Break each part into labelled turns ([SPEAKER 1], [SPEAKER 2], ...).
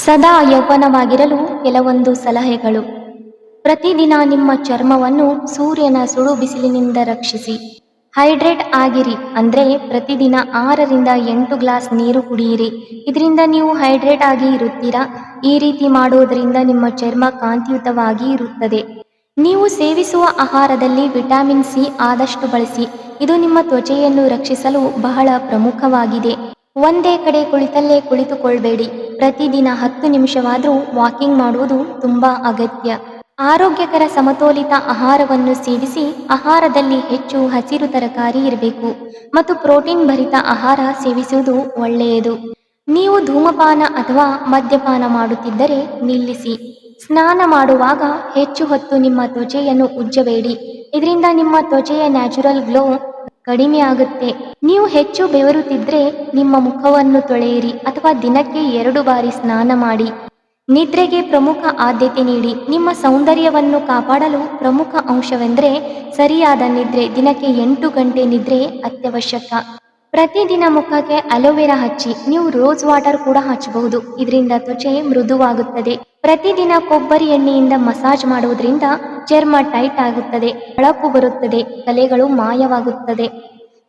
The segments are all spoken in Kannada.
[SPEAKER 1] ಸದಾ ಯೌವನವಾಗಿರಲು ಕೆಲವೊಂದು ಸಲಹೆಗಳು. ಪ್ರತಿದಿನ ನಿಮ್ಮ ಚರ್ಮವನ್ನು ಸೂರ್ಯನ ಸುಡು ಬಿಸಿಲಿನಿಂದ ರಕ್ಷಿಸಿ. ಹೈಡ್ರೇಟ್ ಆಗಿರಿ ಅಂದ್ರೆ ಪ್ರತಿದಿನ 6ರಿಂದ 8 ಗ್ಲಾಸ್ ನೀರು ಕುಡಿಯಿರಿ. ಇದರಿಂದ ನೀವು ಹೈಡ್ರೇಟ್ ಆಗಿ ಇರುತ್ತೀರಾ. ಈ ರೀತಿ ಮಾಡುವುದರಿಂದ ನಿಮ್ಮ ಚರ್ಮ ಕಾಂತಿಯುತವಾಗಿ ಇರುತ್ತದೆ. ನೀವು ಸೇವಿಸುವ ಆಹಾರದಲ್ಲಿ ವಿಟಮಿನ್ ಸಿ ಆದಷ್ಟು ಬಳಸಿ. ಇದು ನಿಮ್ಮ ತ್ವಚೆಯನ್ನು ರಕ್ಷಿಸಲು ಬಹಳ ಪ್ರಮುಖವಾಗಿದೆ. ಒಂದೇ ಕಡೆ ಕುಳಿತಲ್ಲೇ ಕುಳಿತುಕೊಳ್ಬೇಡಿ. ಪ್ರತಿದಿನ 10 ನಿಮಿಷವಾದರೂ ವಾಕಿಂಗ್ ಮಾಡುವುದು ತುಂಬಾ ಅಗತ್ಯ. ಆರೋಗ್ಯಕರ ಸಮತೋಲಿತ ಆಹಾರವನ್ನು ಸೇವಿಸಿ. ಆಹಾರದಲ್ಲಿ ಹೆಚ್ಚು ಹಸಿರು ತರಕಾರಿ ಇರಬೇಕು ಮತ್ತು ಪ್ರೋಟೀನ್ ಭರಿತ ಆಹಾರ ಸೇವಿಸುವುದು ಒಳ್ಳೆಯದು. ನೀವು ಧೂಮಪಾನ ಅಥವಾ ಮದ್ಯಪಾನ ಮಾಡುತ್ತಿದ್ದರೆ ನಿಲ್ಲಿಸಿ. ಸ್ನಾನ ಮಾಡುವಾಗ ಹೆಚ್ಚು ಹೊತ್ತು ನಿಮ್ಮ ತ್ವಚೆಯನ್ನು ಉಜ್ಜಬೇಡಿ. ಇದರಿಂದ ನಿಮ್ಮ ತ್ವಚೆಯ ನ್ಯಾಚುರಲ್ ಗ್ಲೋ ಕಡಿಮೆ ಆಗುತ್ತೆ. ನೀವು ಹೆಚ್ಚು ಬೆವರುತ್ತಿದ್ರೆ ನಿಮ್ಮ ಮುಖವನ್ನು ತೊಳೆಯಿರಿ ಅಥವಾ ದಿನಕ್ಕೆ 2 ಬಾರಿ ಸ್ನಾನ ಮಾಡಿ. ನಿದ್ರೆಗೆ ಪ್ರಮುಖ ಆದ್ಯತೆ ನೀಡಿ. ನಿಮ್ಮ ಸೌಂದರ್ಯವನ್ನು ಕಾಪಾಡಲು ಪ್ರಮುಖ ಅಂಶವೆಂದರೆ ಸರಿಯಾದ ನಿದ್ರೆ. ದಿನಕ್ಕೆ 8 ಗಂಟೆ ನಿದ್ರೆ ಅತ್ಯವಶ್ಯಕ. ಪ್ರತಿದಿನ ಮುಖಕ್ಕೆ ಅಲೋವೆರಾ ಹಚ್ಚಿ. ನೀವು ರೋಸ್ ವಾಟರ್ ಕೂಡ ಹಚ್ಚಬಹುದು. ಇದರಿಂದ ತ್ವಚೆ ಮೃದುವಾಗುತ್ತದೆ. ಪ್ರತಿದಿನ ಕೊಬ್ಬರಿ ಎಣ್ಣೆಯಿಂದ ಮಸಾಜ್ ಮಾಡುವುದರಿಂದ ಚರ್ಮ ಟೈಟ್ ಆಗುತ್ತದೆ, ಹೊಳಪು ಬರುತ್ತದೆ, ಕಲೆಗಳು ಮಾಯವಾಗುತ್ತದೆ.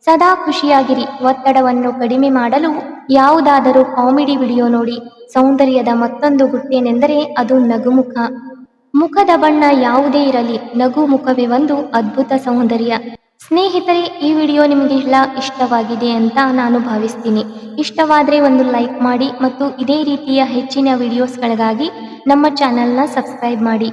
[SPEAKER 1] ಸದಾ ಖುಷಿಯಾಗಿರಿ. ಒತ್ತಡವನ್ನು ಕಡಿಮೆ ಮಾಡಲು ಯಾವುದಾದರೂ ಕಾಮಿಡಿ ವಿಡಿಯೋ ನೋಡಿ. ಸೌಂದರ್ಯದ ಮತ್ತೊಂದು ಗುಟ್ಟೇನೆಂದರೆ ಅದು ನಗುಮುಖ. ಮುಖದ ಬಣ್ಣ ಯಾವುದೇ ಇರಲಿ, ನಗು ಮುಖವೇ ಒಂದು ಅದ್ಭುತ ಸೌಂದರ್ಯ. ಸ್ನೇಹಿತರೆ, ಈ ವಿಡಿಯೋ ನಿಮಗೆಲ್ಲ ಇಷ್ಟವಾಗಿದೆ ಅಂತ ನಾನು ಭಾವಿಸ್ತೀನಿ. ಇಷ್ಟವಾದರೆ ಒಂದು ಲೈಕ್ ಮಾಡಿ ಮತ್ತು ಇದೇ ರೀತಿಯ ಹೆಚ್ಚಿನ ವಿಡಿಯೋಸ್ಗಳಿಗಾಗಿ ನಮ್ಮ ಚಾನಲ್ನ ಸಬ್ಸ್ಕ್ರೈಬ್ ಮಾಡಿ.